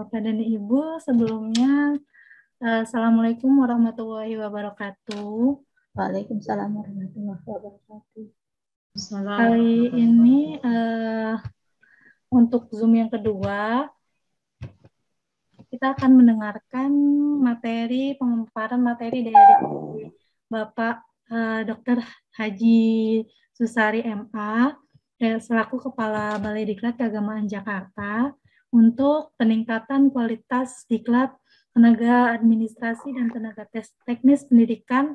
Bapak dan Ibu, sebelumnya Assalamualaikum warahmatullahi wabarakatuh. Waalaikumsalam warahmatullahi wabarakatuh. Kali ini untuk Zoom yang kedua, kita akan mendengarkan pemaparan materi dari Bapak Dr. Haji Susari MA, selaku Kepala Balai Diklat Keagamaan Jakarta, untuk peningkatan kualitas diklat tenaga administrasi dan tenaga teknis pendidikan.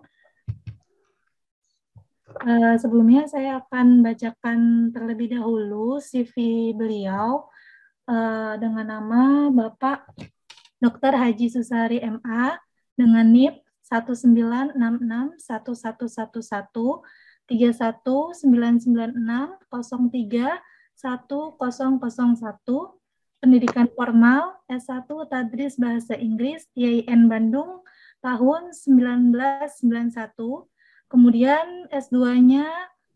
Sebelumnya saya akan bacakan terlebih dahulu CV beliau dengan nama Bapak Dr. Haji Susari MA dengan NIP 19661111 31996031001, pendidikan formal S1 Tadris Bahasa Inggris IAIN Bandung tahun 1991, kemudian S2-nya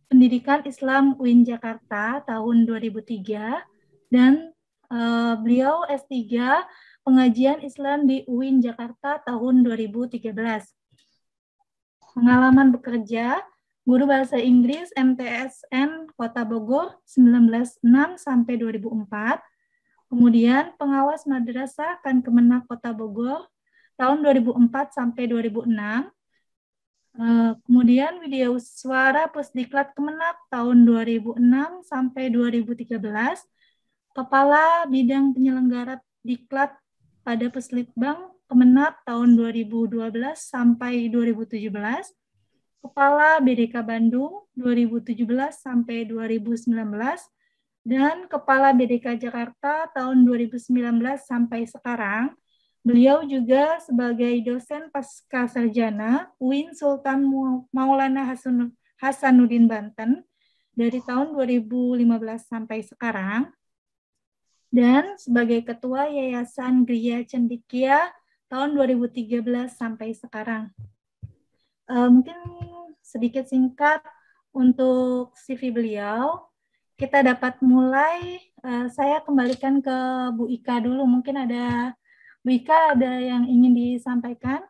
Pendidikan Islam UIN Jakarta tahun 2003, dan beliau S3 Pengajian Islam di UIN Jakarta tahun 2013. Pengalaman bekerja, guru bahasa Inggris MTSN Kota Bogor 1906 sampai 2004. Kemudian pengawas madrasah Kemenak Kota Bogor tahun 2004 sampai 2006. Kemudian Widyaswara Pusdiklat Kemenak tahun 2006 sampai 2013. Kepala Bidang Penyelenggara Diklat pada Puslitbang Kemenak tahun 2012 sampai 2017. Kepala BDK Bandung 2017 sampai 2019, dan Kepala BDK Jakarta tahun 2019 sampai sekarang. Beliau juga sebagai dosen pasca sarjana UIN Sultan Maulana Hasanuddin Banten dari tahun 2015 sampai sekarang, dan sebagai Ketua Yayasan Griya Cendekia tahun 2013 sampai sekarang. Mungkin sedikit singkat untuk CV beliau. Kita dapat mulai. Saya kembalikan ke Bu Ika dulu. Mungkin ada Bu Ika, ada yang ingin disampaikan?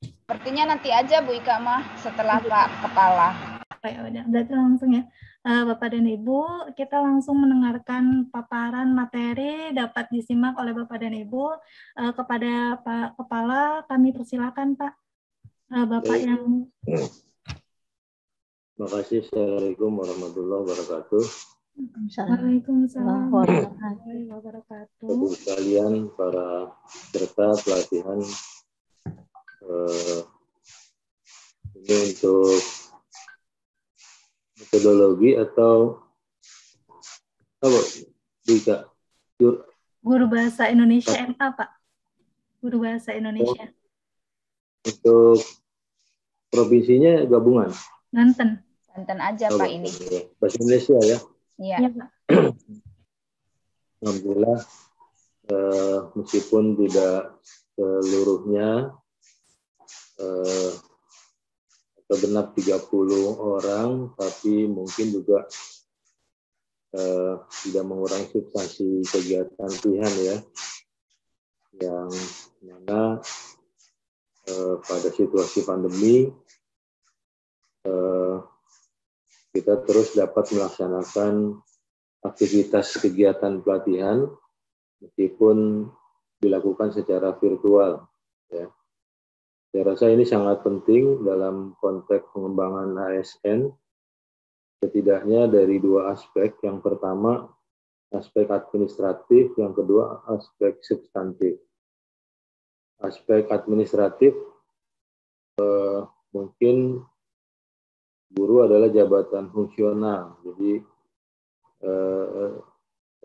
Sepertinya nanti aja Bu Ika mah setelah Pak Kepala. Ya udah, berarti langsung ya. Bapak dan Ibu, kita langsung mendengarkan paparan materi dapat disimak oleh Bapak dan Ibu. Kepada Pak Kepala, kami persilakan Pak. Bapak yang... Terima kasih. Assalamualaikum warahmatullahi wabarakatuh. Waalaikumsalam warahmatullahi wabarakatuh. Ibu sekalian, para peserta pelatihan ini untuk metodologi atau apa, Bika? Guru Bahasa Indonesia MA, Pak. Guru Bahasa Indonesia. Untuk provinsinya gabungan? Banten. Banten aja Pak ini. Bahasa Indonesia ya? Iya. Ya, Pak. Alhamdulillah, meskipun tidak seluruhnya atau benar 30 orang, tapi mungkin juga tidak mengurangi substansi kegiatan pilihan ya, yang mana pada situasi pandemi kita terus dapat melaksanakan aktivitas kegiatan pelatihan meskipun dilakukan secara virtual ya. Saya rasa ini sangat penting dalam konteks pengembangan ASN, setidaknya dari dua aspek. Yang pertama, aspek administratif, yang kedua, aspek substantif. Aspek administratif, mungkin guru adalah jabatan fungsional. Jadi,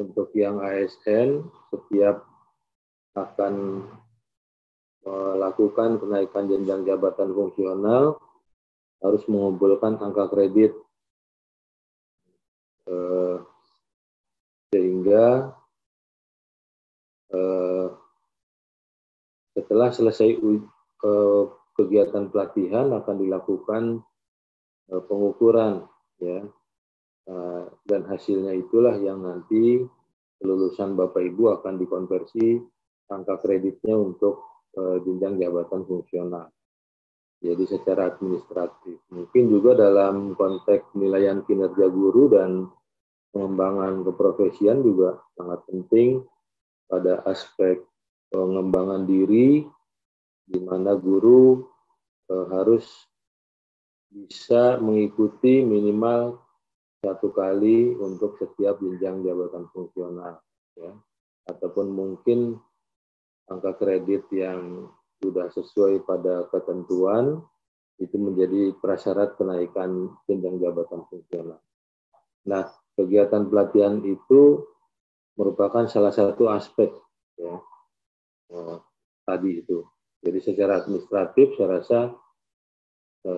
untuk yang ASN, setiap akan melakukan kenaikan jenjang jabatan fungsional harus mengumpulkan angka kredit sehingga setelah selesai kegiatan pelatihan akan dilakukan pengukuran ya Dan hasilnya itulah yang nanti kelulusan Bapak Ibu akan dikonversi angka kreditnya untuk jenjang jabatan fungsional. Jadi secara administratif. Mungkin juga dalam konteks penilaian kinerja guru dan pengembangan keprofesian juga sangat penting pada aspek pengembangan diri, di mana guru harus bisa mengikuti minimal 1 kali untuk setiap jenjang jabatan fungsional, ya. Ataupun mungkin angka kredit yang sudah sesuai pada ketentuan itu menjadi prasyarat kenaikan jenjang jabatan fungsional. Nah, kegiatan pelatihan itu merupakan salah satu aspek, ya, tadi itu. Jadi secara administratif saya rasa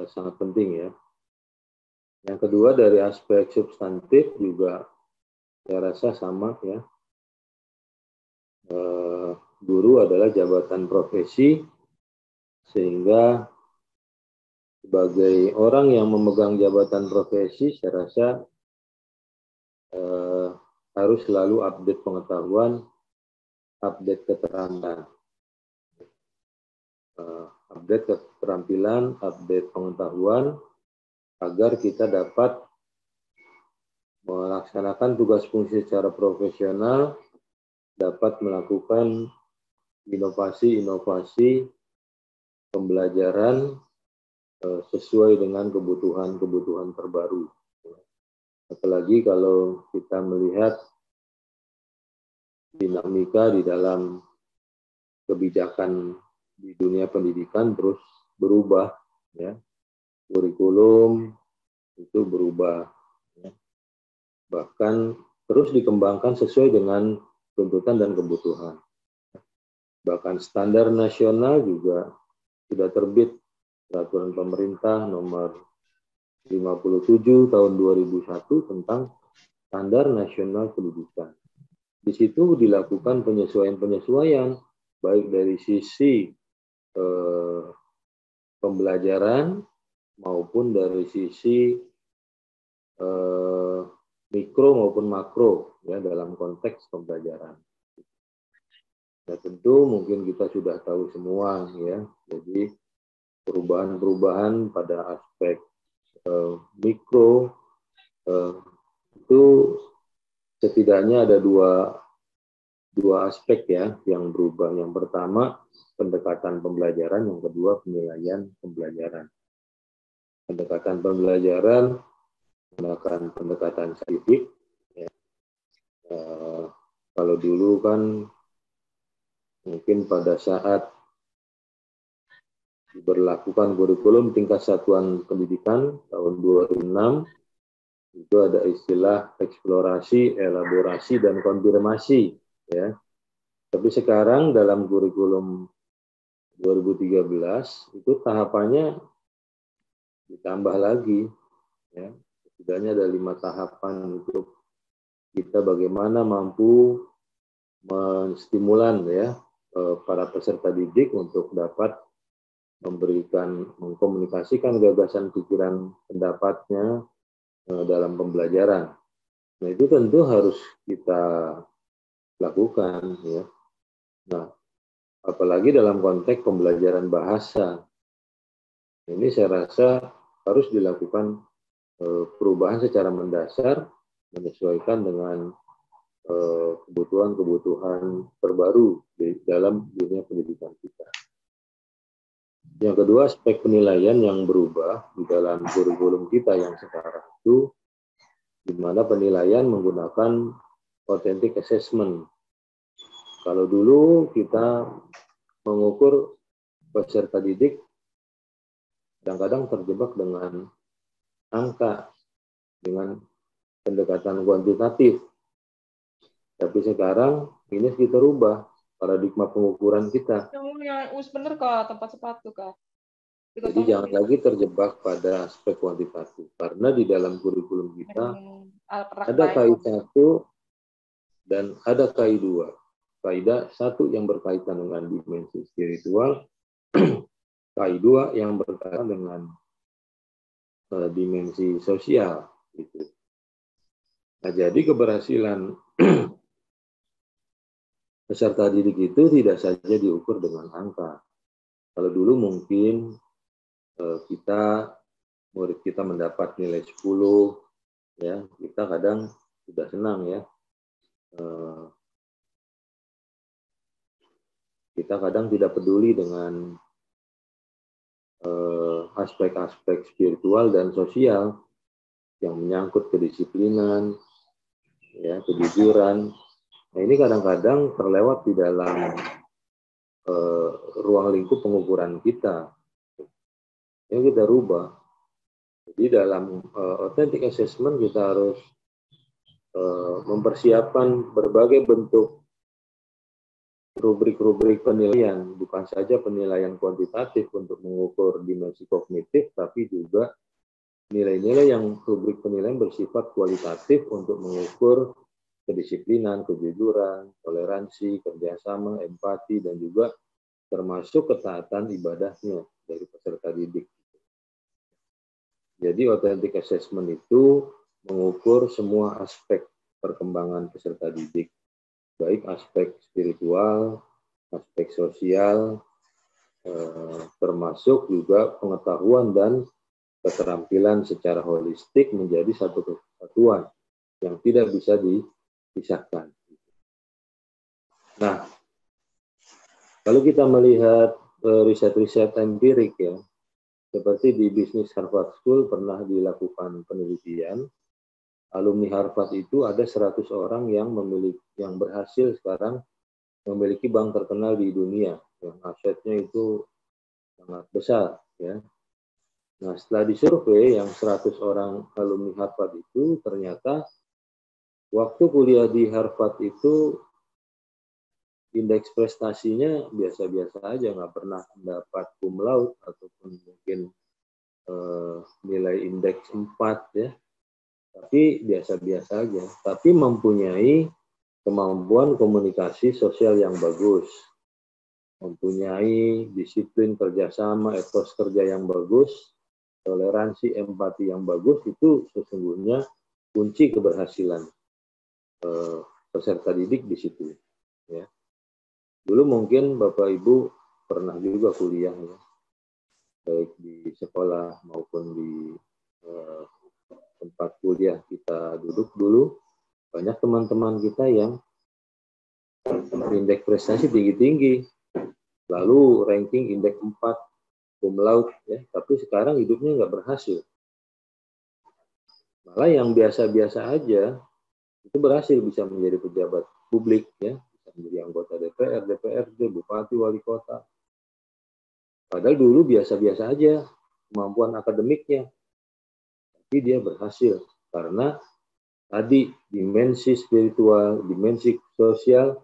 sangat penting, ya. Yang kedua dari aspek substantif juga saya rasa sama, ya. Guru adalah jabatan profesi, sehingga sebagai orang yang memegang jabatan profesi saya rasa harus selalu update pengetahuan, update keterampilan, update pengetahuan, agar kita dapat melaksanakan tugas fungsi secara profesional, dapat melakukan inovasi-inovasi pembelajaran sesuai dengan kebutuhan-kebutuhan terbaru. Apalagi kalau kita melihat dinamika di dalam kebijakan di dunia pendidikan terus berubah, ya. Kurikulum itu berubah, ya. Bahkan terus dikembangkan sesuai dengan tuntutan dan kebutuhan. Bahkan standar nasional juga sudah terbit peraturan pemerintah nomor 57 tahun 2001 tentang standar nasional pendidikan. Di situ dilakukan penyesuaian-penyesuaian baik dari sisi pembelajaran maupun dari sisi mikro maupun makro, ya, dalam konteks pembelajaran. Ya, tentu mungkin kita sudah tahu semua, ya. Jadi perubahan-perubahan pada aspek mikro itu setidaknya ada dua aspek, ya, yang berubah. Yang pertama pendekatan pembelajaran, yang kedua penilaian pembelajaran. Pendekatan pembelajaran menggunakan pendekatan saintifik, ya. Kalau dulu kan mungkin pada saat diberlakukan kurikulum tingkat satuan pendidikan tahun 2006 itu ada istilah eksplorasi, elaborasi, dan konfirmasi, ya. Tapi sekarang dalam kurikulum 2013 itu tahapannya ditambah lagi, ya. Setidaknya ada 5 tahapan untuk kita bagaimana mampu menstimulan, ya, para peserta didik untuk dapat mengkomunikasikan gagasan, pikiran, pendapatnya dalam pembelajaran. Nah, itu tentu harus kita lakukan, ya. Nah, apalagi dalam konteks pembelajaran bahasa. Ini saya rasa harus dilakukan perubahan secara mendasar, menyesuaikan dengan kebutuhan-kebutuhan terbaru di dalam dunia pendidikan kita. Yang kedua, aspek penilaian yang berubah di dalam kurikulum kita yang sekarang itu, di mana penilaian menggunakan authentic assessment. Kalau dulu kita mengukur peserta didik kadang-kadang terjebak dengan angka, dengan pendekatan kuantitatif. Tapi sekarang ini kita rubah paradigma pengukuran kita. Bener Kak, tempat sepatu Kak. Jadi jangan lagi terjebak pada aspek kuantitatif. Karena di dalam kurikulum kita ada KI1 dan ada KI2. KI1 yang berkaitan dengan dimensi spiritual, KI2 yang berkaitan dengan dimensi sosial. Gitu. Nah, jadi keberhasilan peserta didik itu tidak saja diukur dengan angka. Kalau dulu mungkin murid kita mendapat nilai 10, ya, kita kadang sudah senang ya. Kita kadang tidak peduli dengan aspek-aspek spiritual dan sosial yang menyangkut kedisiplinan, ya, kejujuran. Nah, ini kadang-kadang terlewat di dalam ruang lingkup pengukuran kita. Yang kita rubah. Jadi dalam authentic assessment kita harus mempersiapkan berbagai bentuk rubrik-rubrik penilaian, bukan saja penilaian kuantitatif untuk mengukur dimensi kognitif, tapi juga nilai-nilai yang rubrik penilaian bersifat kualitatif untuk mengukur kedisiplinan, kejujuran, toleransi, kerjasama, empati, dan juga termasuk ketaatan ibadahnya dari peserta didik. Jadi authentic assessment itu mengukur semua aspek perkembangan peserta didik, baik aspek spiritual, aspek sosial, termasuk juga pengetahuan dan keterampilan secara holistik menjadi satu kesatuan yang tidak bisa dipisahkan. Nah, kalau kita melihat riset-riset empirik ya, seperti di Business Harvard School pernah dilakukan penelitian, alumni Harvard itu ada 100 orang yang berhasil sekarang memiliki bank terkenal di dunia, yang asetnya itu sangat besar ya. Nah, setelah disurvei yang 100 orang alumni Harvard itu, ternyata waktu kuliah di Harvard itu indeks prestasinya biasa-biasa aja, nggak pernah mendapat cum laude ataupun mungkin nilai indeks 4 ya. Tapi biasa-biasa aja. Tapi mempunyai kemampuan komunikasi sosial yang bagus, mempunyai disiplin kerjasama, etos kerja yang bagus, toleransi, empati yang bagus, itu sesungguhnya kunci keberhasilan peserta didik di situ. Ya. Dulu mungkin Bapak Ibu pernah juga kuliah ya, baik di sekolah maupun di tempat kuliah kita duduk dulu, banyak teman-teman kita yang indeks prestasi tinggi-tinggi, lalu ranking indeks 4, cum laude, ya, tapi sekarang hidupnya nggak berhasil. Malah yang biasa-biasa aja, itu berhasil bisa menjadi pejabat publik, ya, bisa menjadi anggota DPR, DPRD, bupati, wali kota. Padahal dulu biasa-biasa aja kemampuan akademiknya, tapi dia berhasil karena tadi dimensi spiritual, dimensi sosial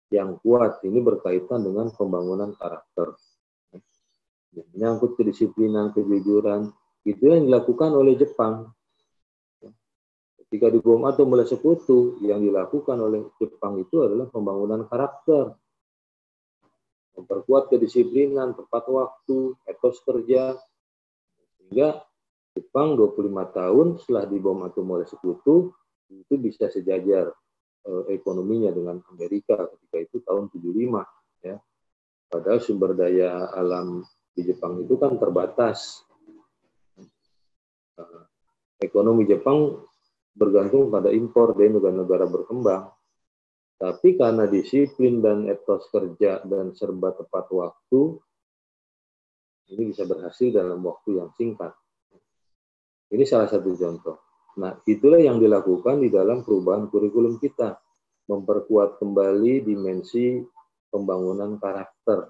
yang kuat. Ini berkaitan dengan pembangunan karakter, menyangkut kedisiplinan, kejujuran. Itu yang dilakukan oleh Jepang. Ketika di bom atom oleh Sekutu, yang dilakukan oleh Jepang itu adalah pembangunan karakter, memperkuat kedisiplinan, tepat waktu, etos kerja, sehingga Jepang 25 tahun setelah dibom atom oleh Sekutu itu bisa sejajar ekonominya dengan Amerika ketika itu tahun 75 ya. Padahal sumber daya alam di Jepang itu kan terbatas. Ekonomi Jepang bergantung pada impor dari negara-negara berkembang. Tapi karena disiplin dan etos kerja dan serba tepat waktu, ini bisa berhasil dalam waktu yang singkat. Ini salah satu contoh. Nah, itulah yang dilakukan di dalam perubahan kurikulum kita. Memperkuat kembali dimensi pembangunan karakter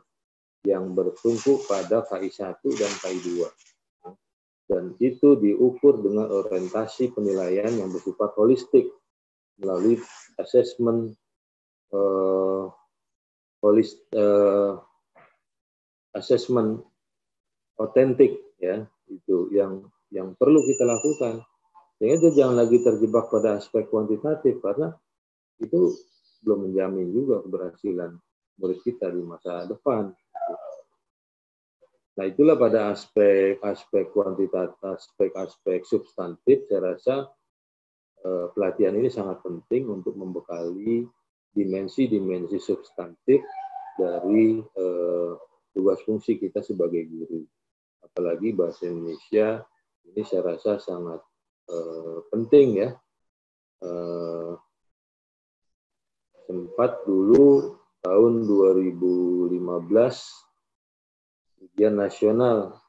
yang bertumpu pada KI1 dan KI2. Dan itu diukur dengan orientasi penilaian yang bersifat holistik melalui asesmen asesmen otentik ya, itu yang perlu kita lakukan. Sehingga itu jangan lagi terjebak pada aspek kuantitatif, karena itu belum menjamin juga keberhasilan murid kita di masa depan. Nah, itulah pada aspek kuantitatif, aspek substantif, saya rasa pelatihan ini sangat penting untuk membekali dimensi-dimensi substantif dari tugas fungsi kita sebagai guru. Apalagi bahasa Indonesia ini saya rasa sangat penting ya. Sempat dulu tahun 2015 ujian nasional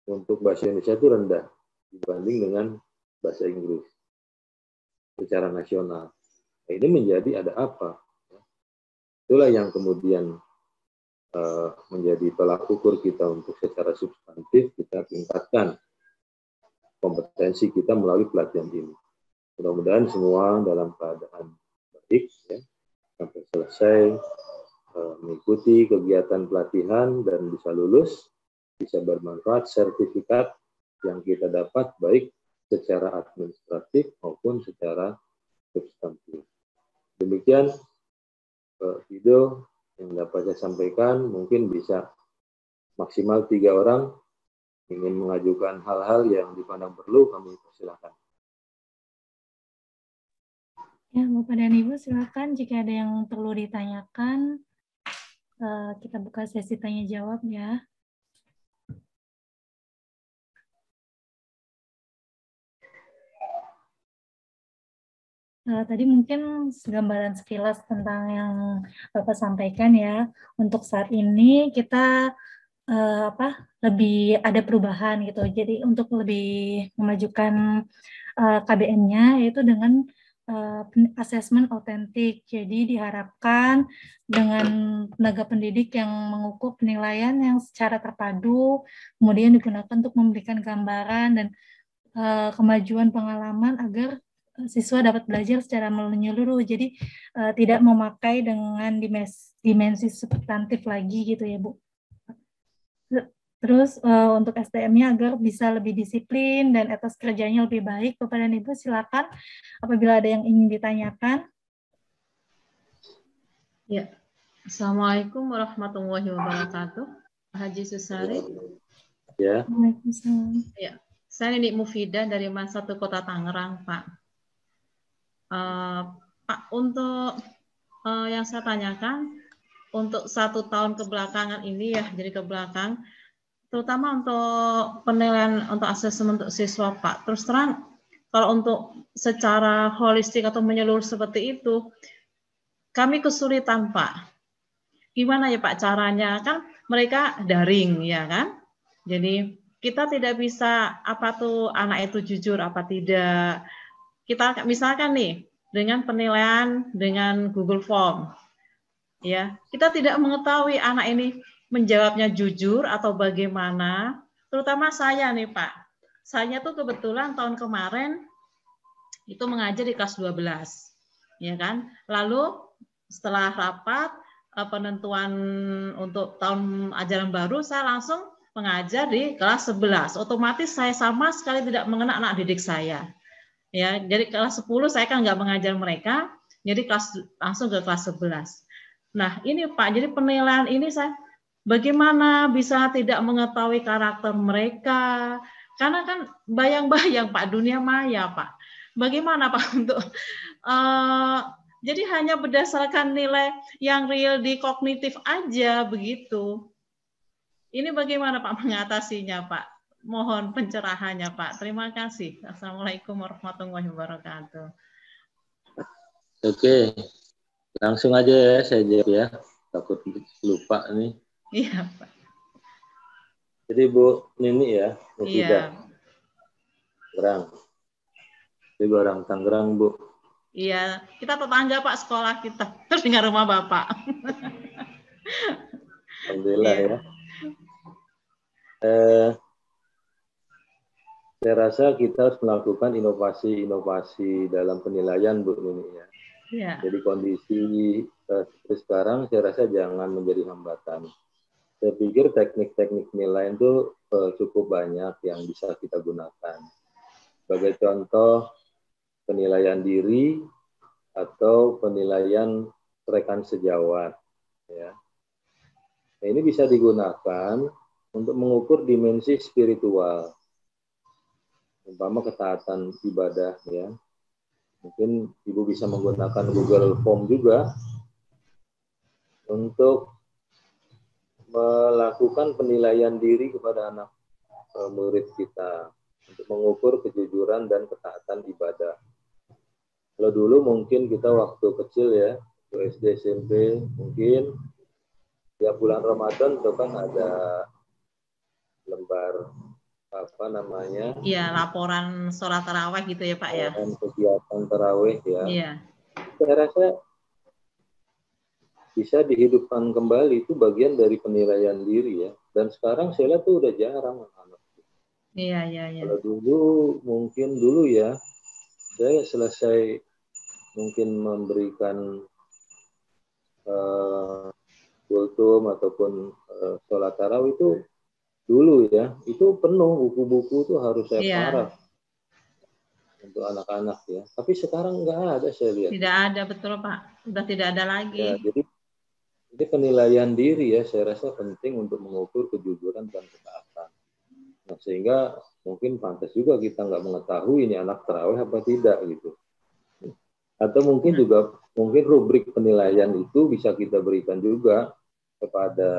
untuk bahasa Indonesia itu rendah dibanding dengan bahasa Inggris secara nasional. Nah, ini menjadi ada apa? Itulah yang kemudian menjadi tolak ukur kita untuk secara substantif kita tingkatkan kompetensi kita melalui pelatihan ini. Mudah-mudahan semua dalam keadaan baik ya, sampai selesai mengikuti kegiatan pelatihan dan bisa lulus, bisa bermanfaat sertifikat yang kita dapat baik secara administratif maupun secara substantif. Demikian video yang dapat saya sampaikan, mungkin bisa maksimal 3 orang ingin mengajukan hal-hal yang dipandang perlu, kami persilakan. Ya, Bapak dan Ibu silakan jika ada yang perlu ditanyakan, kita buka sesi tanya jawab ya. Tadi mungkin gambaran sekilas tentang yang Bapak sampaikan ya. Untuk saat ini kita lebih ada perubahan gitu. Jadi untuk lebih memajukan KBM-nya yaitu dengan asesmen autentik. Jadi diharapkan dengan tenaga pendidik yang mengukur penilaian yang secara terpadu, kemudian digunakan untuk memberikan gambaran dan kemajuan pengalaman agar siswa dapat belajar secara menyeluruh, jadi tidak memakai dengan dimensi substantif lagi gitu ya Bu. Terus untuk SDM-nya agar bisa lebih disiplin dan etos kerjanya lebih baik. Bapak dan Ibu silakan apabila ada yang ingin ditanyakan. Ya, Assalamualaikum warahmatullahi wabarakatuh. Haji Susari. Ya. Waalaikumsalam. Ya, saya Ninik Mufidah dari MAN 1 Kota Tangerang, Pak. Pak, untuk yang saya tanyakan, untuk 1 tahun kebelakangan ini ya, jadi ke belakang, terutama untuk penilaian untuk asesmen untuk siswa, Pak. Terus terang, kalau untuk secara holistik atau menyeluruh seperti itu, kami kesulitan, Pak. Gimana ya Pak caranya? Kan mereka daring, ya kan? Jadi kita tidak bisa apa tuh anak itu jujur apa tidak. Kita misalkan nih dengan penilaian dengan Google Form, ya kita tidak mengetahui anak ini menjawabnya jujur atau bagaimana. Terutama saya nih Pak, saya tuh kebetulan tahun kemarin itu mengajar di kelas 12, ya kan. Lalu setelah rapat penentuan untuk tahun ajaran baru, saya langsung mengajar di kelas 11. Otomatis saya sama sekali tidak mengenal anak didik saya. Ya, jadi kelas 10 saya kan nggak mengajar mereka, jadi langsung ke kelas 11. Nah, ini Pak, jadi penilaian ini saya bagaimana bisa tidak mengetahui karakter mereka? Karena kan bayang-bayang Pak, dunia maya Pak. Bagaimana Pak untuk jadi hanya berdasarkan nilai yang real di kognitif aja begitu. Ini bagaimana Pak mengatasinya Pak? Mohon pencerahannya Pak. Terima kasih. Assalamualaikum warahmatullahi wabarakatuh. Oke, langsung aja ya saya jawab ya. Takut lupa nih. Iya Pak. Jadi Bu Nini ya, Iya. Tangerang. Jadi orang Tangerang Bu. Iya, kita tetangga Pak, sekolah kita. Terus dengan rumah Bapak. Alhamdulillah ya. Saya rasa kita harus melakukan inovasi-inovasi dalam penilaian Bu Nini ya. Ya. Jadi kondisi seperti sekarang saya rasa jangan menjadi hambatan. Saya pikir teknik-teknik penilaian itu cukup banyak yang bisa kita gunakan. Sebagai contoh penilaian diri atau penilaian rekan sejawat. Ya. Nah, ini bisa digunakan untuk mengukur dimensi spiritual. Umpama ketaatan ibadah ya. Mungkin Ibu bisa menggunakan Google Form juga untuk melakukan penilaian diri kepada anak murid kita untuk mengukur kejujuran dan ketaatan ibadah. Kalau dulu mungkin kita waktu kecil ya, waktu SD SMP, mungkin tiap bulan Ramadan itu kan ada lembar apa namanya? Iya, laporan sholat taraweh gitu ya Pak ya. Kegiatan taraweh ya. Iya. Saya rasa bisa dihidupkan kembali, itu bagian dari penilaian diri ya. Dan sekarang saya lihat tuh udah jarang anak. Iya. Kalau mungkin dulu ya, saya selesai mungkin memberikan kultum ataupun sholat tarawih itu dulu ya, itu penuh buku-buku tuh harus saya paraf untuk anak-anak ya. Tapi sekarang nggak ada saya lihat. Tidak ada, betul Pak. Sudah tidak ada lagi. Ya, jadi penilaian diri ya, saya rasa penting untuk mengukur kejujuran dan ketaatan. Nah, sehingga mungkin pantas juga kita nggak mengetahui ini anak tarawih apa tidak gitu. Atau mungkin juga rubrik penilaian itu bisa kita berikan juga kepada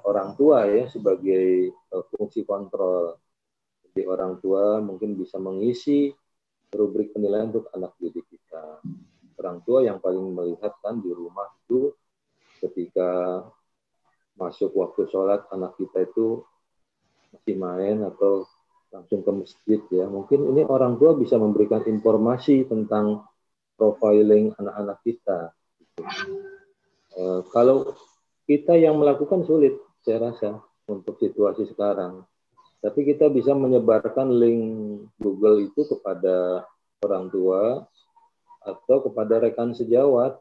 orang tua ya sebagai fungsi kontrol. Jadi orang tua mungkin bisa mengisi rubrik penilaian untuk anak didik kita. Orang tua yang paling melihat kan di rumah itu ketika masuk waktu sholat anak kita itu masih main atau langsung ke masjid ya. Mungkin ini orang tua bisa memberikan informasi tentang profiling anak-anak kita. Kalau kita yang melakukan sulit, saya rasa untuk situasi sekarang. Tapi kita bisa menyebarkan link Google itu kepada orang tua atau kepada rekan sejawat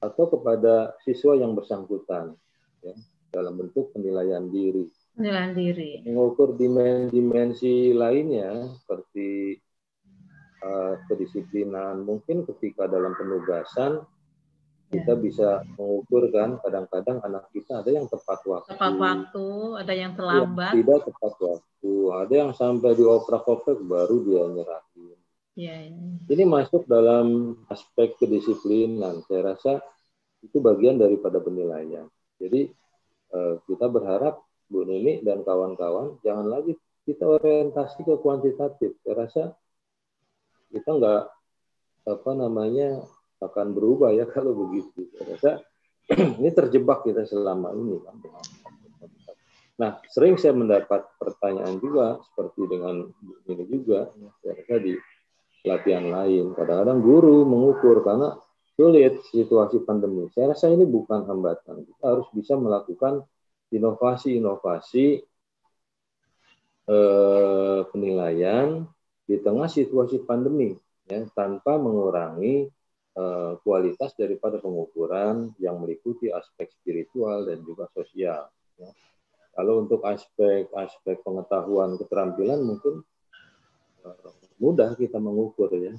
atau kepada siswa yang bersangkutan ya, dalam bentuk penilaian diri. Penilaian diri. Mengukur dimensi lainnya seperti kedisiplinan. Mungkin ketika dalam penugasan kita bisa mengukur kan, kadang-kadang anak kita ada yang tepat waktu. Tepat waktu, ada yang terlambat. Yang tidak tepat waktu, ada yang sampai dioprak-oprak baru dia nyerahin. Ya. Ini masuk dalam aspek kedisiplinan. Saya rasa itu bagian daripada penilaian. Jadi kita berharap Bu Nini dan kawan-kawan jangan lagi kita orientasi ke kuantitatif. Saya rasa kita nggak akan berubah ya kalau begitu. Saya rasa ini terjebak kita selama ini. Nah, sering saya mendapat pertanyaan juga seperti dengan ini juga. Saya rasa di pelatihan lain, kadang-kadang guru mengukur karena sulit situasi pandemi. Saya rasa ini bukan hambatan. Kita harus bisa melakukan inovasi-inovasi penilaian di tengah situasi pandemi, ya, tanpa mengurangi kualitas daripada pengukuran yang meliputi aspek spiritual dan juga sosial. Ya. Kalau untuk aspek pengetahuan keterampilan mungkin mudah kita mengukur ya.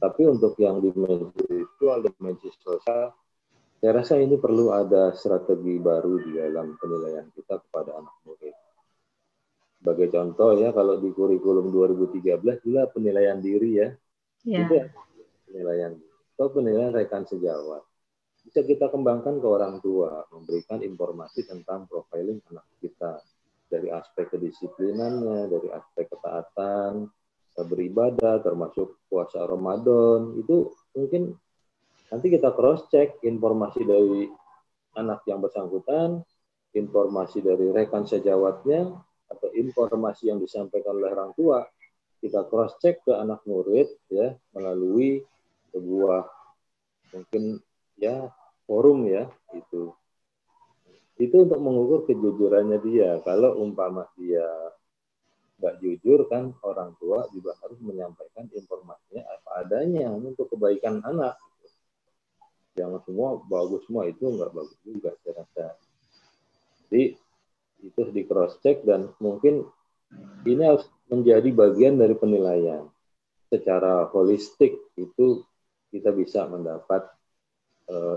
Tapi untuk yang dimensi spiritual, dimensi sosial, saya rasa ini perlu ada strategi baru di dalam penilaian kita kepada anak murid. Sebagai contoh ya, kalau di kurikulum 2013 juga penilaian diri ya. Itu ya, penilaian atau penilaian rekan sejawat. Bisa kita kembangkan ke orang tua, memberikan informasi tentang profiling anak kita dari aspek kedisiplinannya, dari aspek ketaatan, beribadah, termasuk puasa Ramadan. Itu mungkin nanti kita cross check informasi dari anak yang bersangkutan, informasi dari rekan sejawatnya, atau informasi yang disampaikan oleh orang tua, kita cross check ke anak murid ya melalui sebuah mungkin ya forum ya itu untuk mengukur kejujurannya dia. Kalau umpama dia nggak jujur kan, orang tua juga harus menyampaikan informasinya apa adanya untuk kebaikan anak. Jangan semua bagus semua, itu nggak bagus juga saya rasa. Jadi itu di cross check dan mungkin ini harus menjadi bagian dari penilaian. Secara holistik itu kita bisa mendapat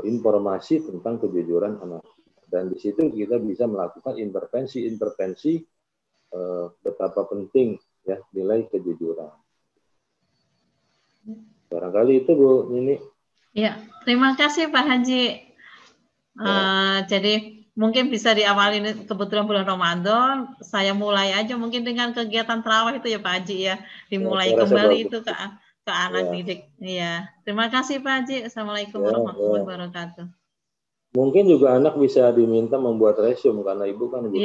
informasi tentang kejujuran anak. Dan di situ kita bisa melakukan intervensi betapa penting ya nilai kejujuran. Barangkali itu Bu Nini. Ya, terima kasih Pak Haji. Jadi mungkin bisa diawali, kebetulan bulan Ramadan, saya mulai aja mungkin dengan kegiatan tarawih itu ya Pak Haji ya, dimulai kembali itu ke anak didik. Iya, terima kasih Pak Haji. Assalamualaikum warahmatullahi wabarakatuh. Mungkin juga anak bisa diminta membuat resume karena ibu kan ibu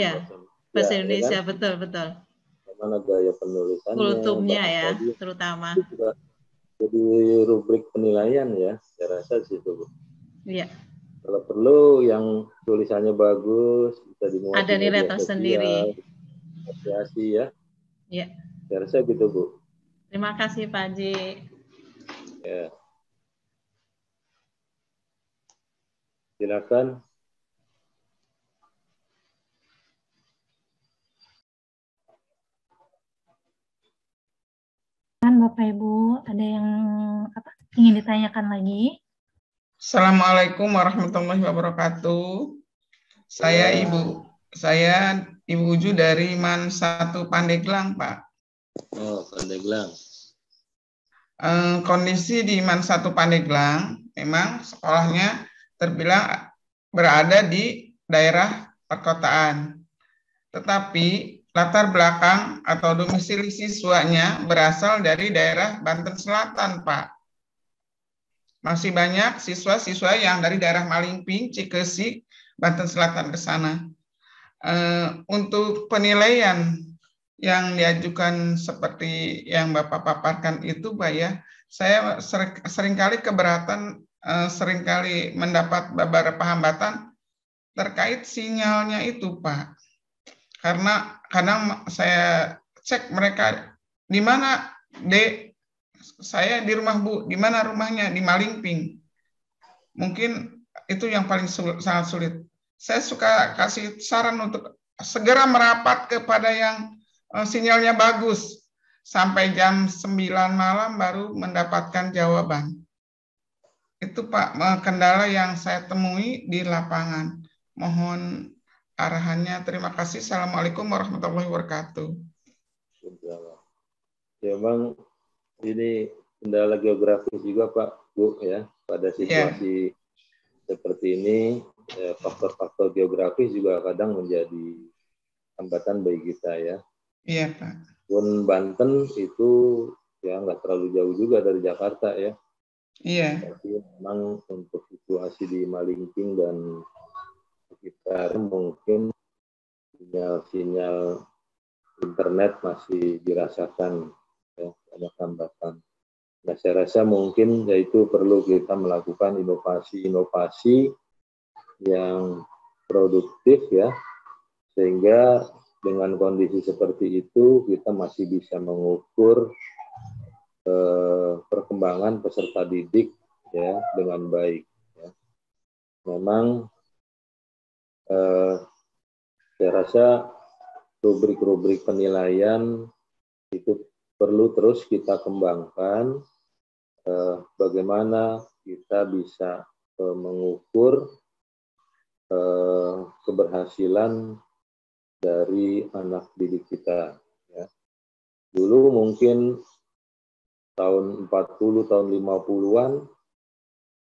bahasa Indonesia, kan? Betul. Bagaimana gaya penulisannya, kultumnya ya, terutama. Itu juga jadi rubrik penilaian ya, saya rasa situ Bu. Iya. Kalau perlu yang tulisannya bagus, bisa dimuat ada nilai tersendiri. Apresiasi ya. Iya. Saya rasa gitu Bu. Terima kasih Pak Haji. Ya. Silakan. Bapak Ibu, ada yang ingin ditanyakan lagi? Assalamualaikum warahmatullahi wabarakatuh. Saya Ibu Uju dari MAN 1 Pandeglang, Pak. Oh, Pandeglang. Kondisi di MAN 1 Pandeglang, memang sekolahnya terbilang berada di daerah perkotaan. Tetapi latar belakang atau domisili siswanya berasal dari daerah Banten Selatan, Pak. Masih banyak siswa-siswa yang dari daerah Malingping, Cikesik, Banten Selatan ke sana. Untuk penilaian yang diajukan seperti yang Bapak paparkan itu, Pak ya, saya seringkali keberatan, seringkali mendapat beberapa hambatan terkait sinyalnya itu, Pak. Karena kadang saya cek mereka, di mana Dek? Saya di rumah Bu, di mana rumahnya? Di Malingping. Mungkin itu yang paling sangat sulit. Saya suka kasih saran untuk segera merapat kepada yang sinyalnya bagus. Sampai jam 9 malam baru mendapatkan jawaban. Itu Pak, kendala yang saya temui di lapangan. Mohon arahannya. Terima kasih. Assalamualaikum warahmatullahi wabarakatuh. Ya Bang, ini kendala geografis juga Pak, Bu ya, pada situasi seperti ini, faktor-faktor geografis juga kadang menjadi hambatan bagi kita ya. Iya Pak. Pun Banten itu ya nggak terlalu jauh juga dari Jakarta ya. Iya. Tapi memang untuk situasi di Malingping dan sekitar mungkin sinyal internet masih dirasakan ya, banyak hambatan. Nah, saya rasa mungkin yaitu perlu kita melakukan inovasi-inovasi yang produktif ya, sehingga dengan kondisi seperti itu kita masih bisa mengukur perkembangan peserta didik ya dengan baik. Ya. Memang saya rasa rubrik-rubrik penilaian itu perlu terus kita kembangkan. Bagaimana kita bisa mengukur keberhasilan dari anak didik kita. Ya. Dulu mungkin tahun 40, tahun 50-an,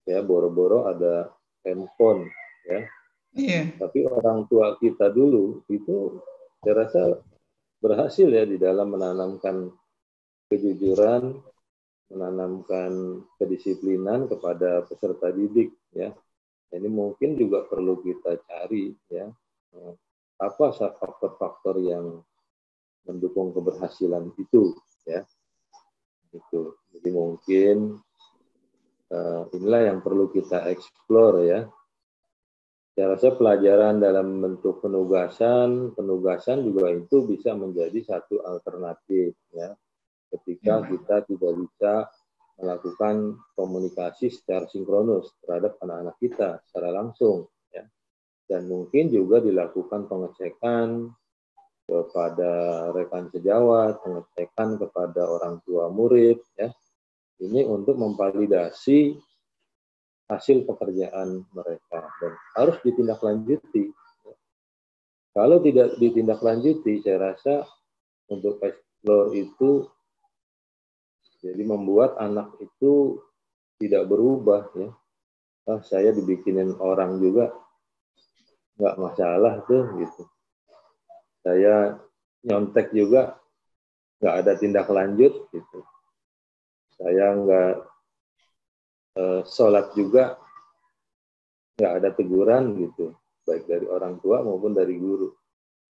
ya boro-boro ada handphone, ya. Iya. Tapi orang tua kita dulu itu saya rasa berhasil ya di dalam menanamkan kejujuran, menanamkan kedisiplinan kepada peserta didik ya. Ini mungkin juga perlu kita cari ya. Apa faktor-faktor yang mendukung keberhasilan itu ya. Itu. Jadi mungkin inilah yang perlu kita eksplor ya. Saya rasa pelajaran dalam bentuk penugasan juga itu bisa menjadi satu alternatif ya. Ketika kita tidak bisa melakukan komunikasi secara sinkronus terhadap anak-anak kita secara langsung ya. Dan mungkin juga dilakukan pengecekan kepada rekan sejawat, pengecekan kepada orang tua murid ya. Ini untuk memvalidasi hasil pekerjaan mereka dan harus ditindaklanjuti. Kalau tidak ditindaklanjuti, saya rasa untuk explore itu Jadi membuat anak itu tidak berubah ya. Saya dibikinin orang juga nggak masalah tuh gitu. Saya nyontek juga nggak ada tindak lanjut gitu. Saya nggak sholat juga nggak ada teguran gitu, baik dari orang tua maupun dari guru.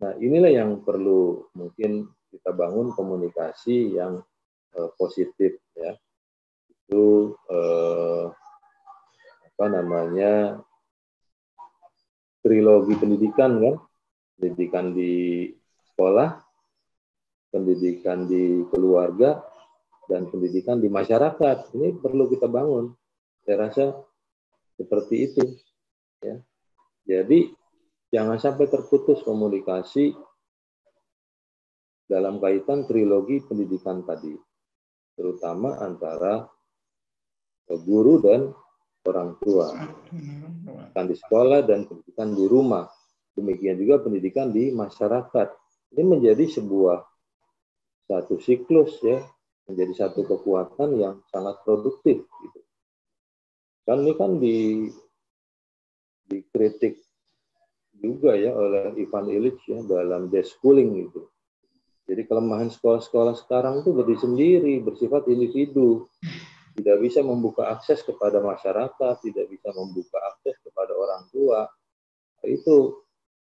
Nah inilah yang perlu mungkin kita bangun komunikasi yang positif ya. Itu trilogi pendidikan kan, pendidikan di sekolah, pendidikan di keluarga, dan pendidikan di masyarakat. Ini perlu kita bangun. Saya rasa seperti itu. Ya. Jadi jangan sampai terputus komunikasi dalam kaitan trilogi pendidikan tadi, terutama antara guru dan orang tua, pendidikan di sekolah dan pendidikan di rumah. Demikian juga pendidikan di masyarakat. Ini menjadi satu siklus ya, menjadi satu kekuatan yang sangat produktif. Gitu. Kan ini kan dikritik juga ya oleh Ivan Illich ya dalam deschooling gitu. Jadi kelemahan sekolah-sekolah sekarang itu berdiri sendiri, bersifat individu, tidak bisa membuka akses kepada masyarakat, tidak bisa membuka akses kepada orang tua. Itu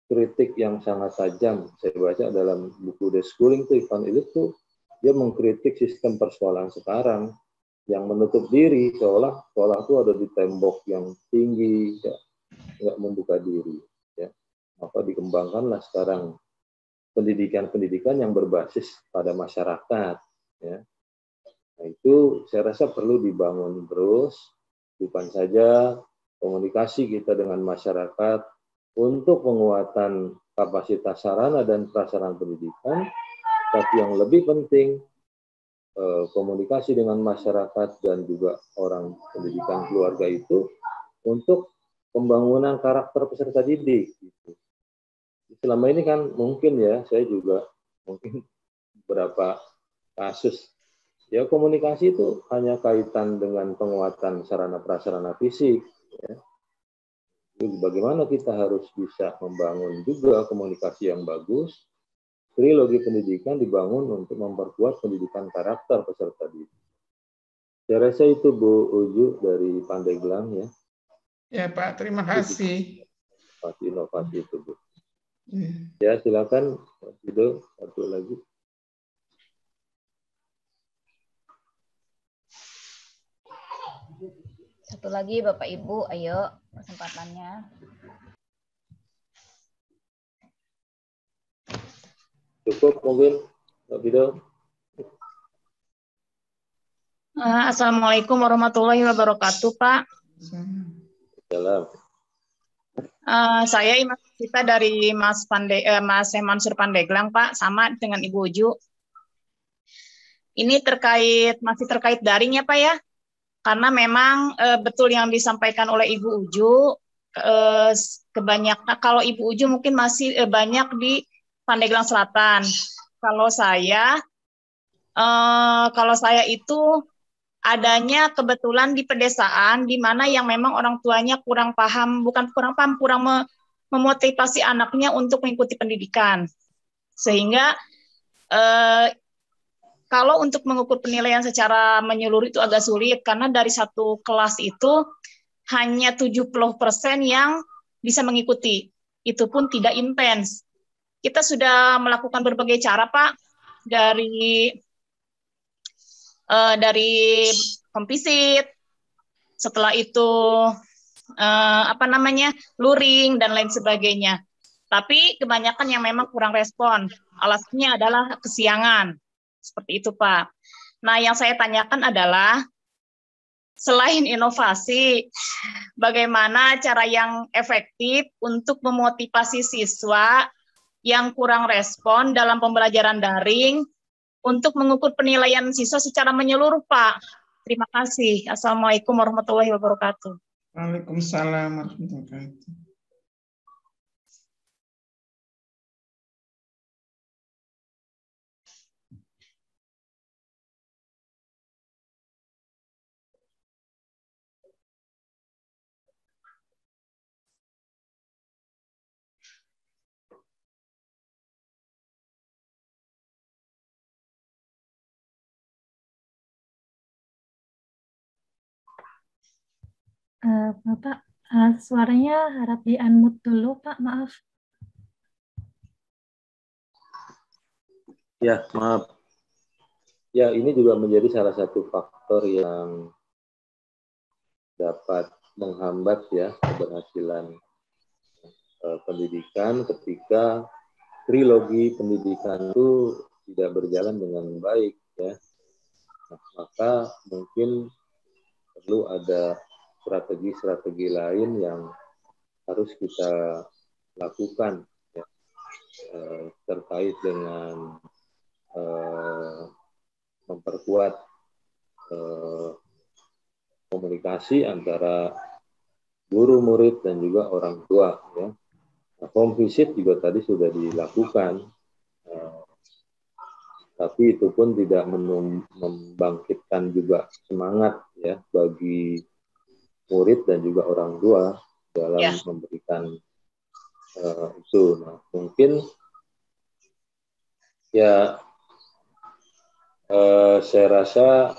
kritik yang sangat tajam. Saya baca dalam buku deschooling itu Ivan Illich tuh dia mengkritik sistem persekolahan sekarang yang menutup diri seolah sekolah itu ada di tembok yang tinggi, ya, nggak membuka diri. Ya. Maka dikembangkanlah sekarang pendidikan-pendidikan yang berbasis pada masyarakat. Ya. Nah, itu saya rasa perlu dibangun terus, bukan saja komunikasi kita dengan masyarakat untuk penguatan kapasitas sarana dan prasarana pendidikan, tapi yang lebih penting komunikasi dengan masyarakat dan juga orang pendidikan keluarga itu untuk pembangunan karakter peserta didik. Gitu. Selama ini kan mungkin ya, saya juga mungkin beberapa kasus ya komunikasi itu hanya kaitan dengan penguatan sarana prasarana fisik. Ya. Bagaimana kita harus bisa membangun juga komunikasi yang bagus. Trilogi pendidikan dibangun untuk memperkuat pendidikan karakter peserta didik. Saya rasa itu Bu Uju dari Pandeglang ya. Ya Pak, terima kasih. Inovasi itu Bu. Ya silakan Pak Sido, satu lagi. Satu lagi Bapak Ibu, ayo kesempatannya. Cukup mungkin Pak Sido. Assalamualaikum warahmatullahi wabarakatuh Pak. Salam. Saya Imas Sita dari Mas Mansur Pandeglang Pak, sama dengan Ibu Uju. Ini masih terkait daring ya Pak ya, karena memang betul yang disampaikan oleh Ibu Uju, kebanyakan kalau Ibu Uju mungkin masih banyak di Pandeglang Selatan. Kalau saya itu adanya kebetulan di pedesaan di mana yang memang orang tuanya kurang paham, kurang memotivasi anaknya untuk mengikuti pendidikan. Sehingga kalau untuk mengukur penilaian secara menyeluruh itu agak sulit karena dari satu kelas itu hanya 70% yang bisa mengikuti. Itu pun tidak intens. Kita sudah melakukan berbagai cara, Pak, dari kompisit, setelah itu luring dan lain sebagainya. Tapi kebanyakan yang memang kurang respon. Alasannya adalah kesiangan. Seperti itu, Pak. Nah, yang saya tanyakan adalah selain inovasi, bagaimana cara yang efektif untuk memotivasi siswa yang kurang respon dalam pembelajaran daring untuk mengukur penilaian siswa secara menyeluruh, Pak. Terima kasih. Assalamualaikum warahmatullahi wabarakatuh. Waalaikumsalam warahmatullahi wabarakatuh. Bapak, suaranya harap di-unmute dulu, Pak. Maaf. Ya, maaf. Ya, ini juga menjadi salah satu faktor yang dapat menghambat ya keberhasilan pendidikan ketika trilogi pendidikan itu tidak berjalan dengan baik ya. Nah, maka mungkin perlu ada strategi-strategi lain yang harus kita lakukan ya, terkait dengan memperkuat komunikasi antara guru, murid, dan juga orang tua ya. Nah, home visit juga tadi sudah dilakukan, tapi itu pun tidak membangkitkan juga semangat ya bagi murid dan juga orang tua dalam memberikan itu. Nah, mungkin ya saya rasa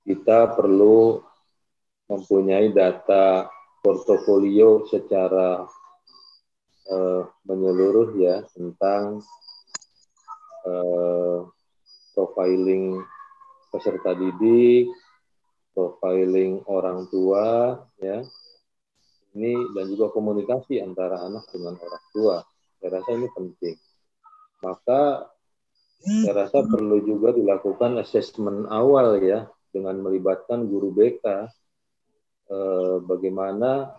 kita perlu mempunyai data portofolio secara menyeluruh ya tentang profiling peserta didik, profiling orang tua ya. Ini dan juga komunikasi antara anak dengan orang tua. Saya rasa ini penting. Maka saya rasa perlu juga dilakukan assessment awal ya dengan melibatkan guru BK bagaimana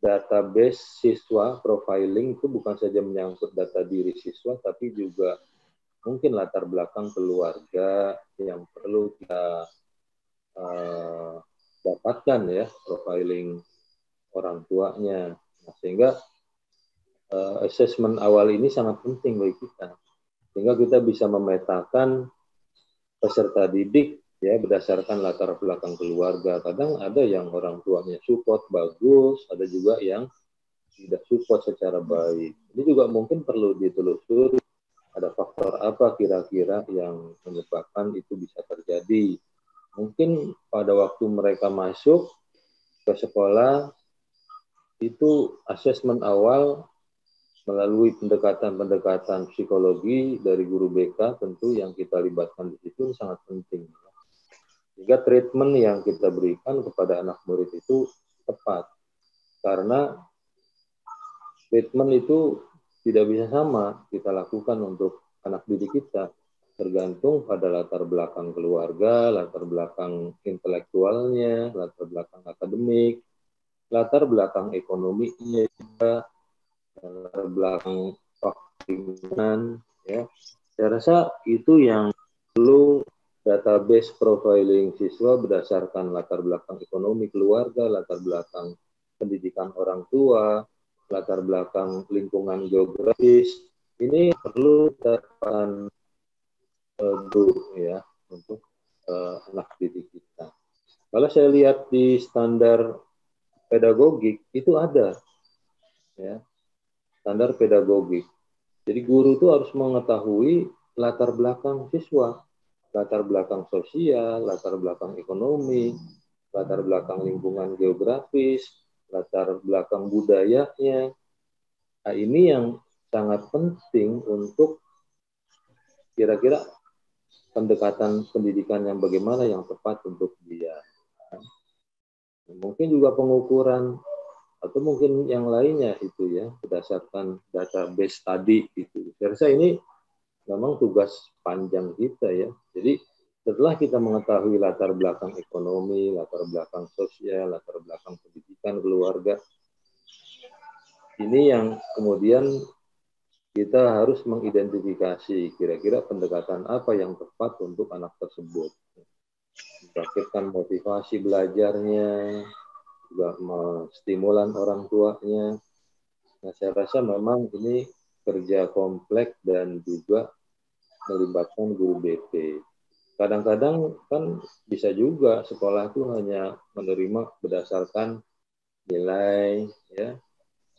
database siswa profiling itu bukan saja menyangkut data diri siswa tapi juga mungkin latar belakang keluarga yang perlu kita dapatkan ya profiling orang tuanya. Nah, sehingga assessment awal ini sangat penting bagi kita. Sehingga kita bisa memetakan peserta didik ya berdasarkan latar belakang keluarga. Kadang ada yang orang tuanya support bagus, ada juga yang tidak support secara baik. Ini juga mungkin perlu ditelusuri ada faktor apa kira-kira yang menyebabkan itu bisa terjadi. Mungkin pada waktu mereka masuk ke sekolah itu asesmen awal melalui pendekatan-pendekatan psikologi dari guru BK tentu yang kita libatkan di situ sangat penting. Sehingga treatment yang kita berikan kepada anak murid itu tepat. Karena treatment itu tidak bisa sama kita lakukan untuk anak didik kita. Tergantung pada latar belakang keluarga, latar belakang intelektualnya, latar belakang akademik, latar belakang ekonominya juga, latar belakang lingkungan ya. Saya rasa itu yang perlu database profiling siswa berdasarkan latar belakang ekonomi keluarga, latar belakang pendidikan orang tua, latar belakang lingkungan geografis. Ini perlu dapatkan ya untuk anak didik kita. Kalau saya lihat di standar pedagogik itu ada ya. Standar pedagogik. Jadi guru itu harus mengetahui latar belakang siswa, latar belakang sosial, latar belakang ekonomi, latar belakang lingkungan geografis, latar belakang budayanya. Nah, ini yang sangat penting untuk kira-kira pendekatan pendidikan yang bagaimana yang tepat untuk dia. Mungkin juga pengukuran atau mungkin yang lainnya itu ya berdasarkan database tadi itu. Saya rasa ini memang tugas panjang kita ya. Jadi setelah kita mengetahui latar belakang ekonomi, latar belakang sosial, latar belakang pendidikan keluarga, ini yang kemudian kita harus mengidentifikasi kira-kira pendekatan apa yang tepat untuk anak tersebut. Membangkitkan motivasi belajarnya, juga stimulan orang tuanya. Nah, saya rasa memang ini kerja kompleks dan juga melibatkan guru BP. Kadang-kadang kan bisa juga sekolah itu hanya menerima berdasarkan nilai, ya,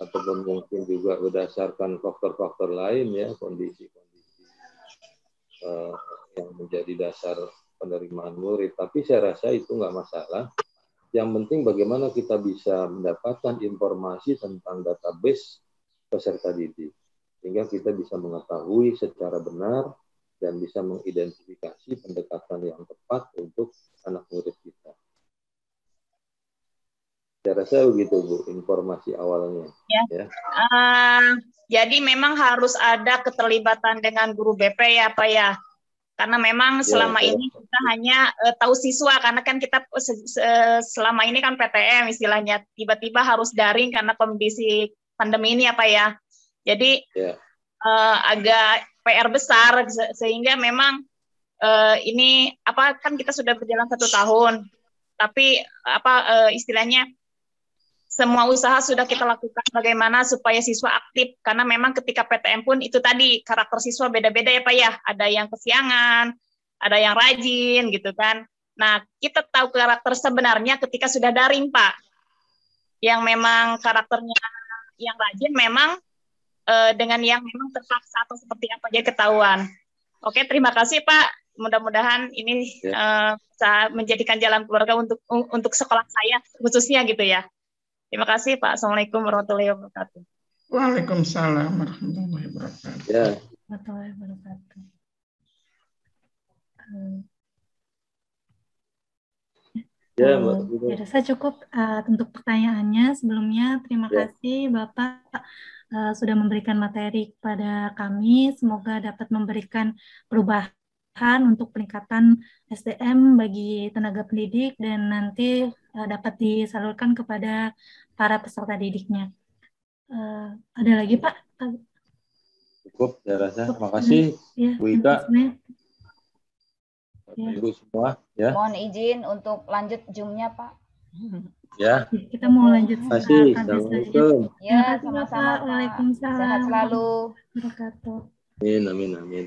ataupun mungkin juga berdasarkan faktor-faktor lain ya, kondisi-kondisi yang menjadi dasar penerimaan murid. Tapi saya rasa itu nggak masalah. Yang penting bagaimana kita bisa mendapatkan informasi tentang database peserta didik. Sehingga kita bisa mengetahui secara benar dan bisa mengidentifikasi pendekatan yang tepat untuk anak murid kita. Saya rasa begitu, Bu, informasi awalnya. Ya. Jadi memang harus ada keterlibatan dengan guru BP ya, Pak ya. Karena memang selama ini kita hanya tahu siswa, karena kan kita selama ini kan PTM istilahnya, tiba-tiba harus daring karena kondisi pandemi ini apa ya. Jadi agak PR besar, sehingga memang ini apa kan kita sudah berjalan 1 tahun, tapi istilahnya semua usaha sudah kita lakukan bagaimana supaya siswa aktif, karena memang ketika PTM pun itu tadi karakter siswa beda-beda ya Pak ya, ada yang kesiangan, ada yang rajin gitu kan. Nah kita tahu karakter sebenarnya ketika sudah daring Pak, yang memang karakternya yang rajin memang dengan yang memang terpaksa atau seperti apa jadi ketahuan. Oke, terima kasih Pak, mudah-mudahan ini bisa menjadikan jalan keluarga untuk sekolah saya khususnya gitu ya. Terima kasih Pak. Assalamualaikum warahmatullahi wabarakatuh. Waalaikumsalam warahmatullahi wabarakatuh. Ya. Warahmatullahi wabarakatuh. Ya, Mbak. Saya cukup untuk pertanyaannya. Sebelumnya terima kasih Bapak sudah memberikan materi kepada kami. Semoga dapat memberikan perubahan untuk peningkatan SDM bagi tenaga pendidik dan nanti dapat disalurkan kepada para peserta didiknya. Ada lagi Pak? Cukup, saya rasa. Terima kasih Bu Ika. Ibu semua. Ya. Mohon izin untuk lanjut Zoom-nya Pak. Ya. Kita mau lanjut. Terima kasih. Assalamualaikum. Ya, sama-sama. Waalaikumsalam. Sehat selalu. Wabarakatuh. Amin, amin, amin.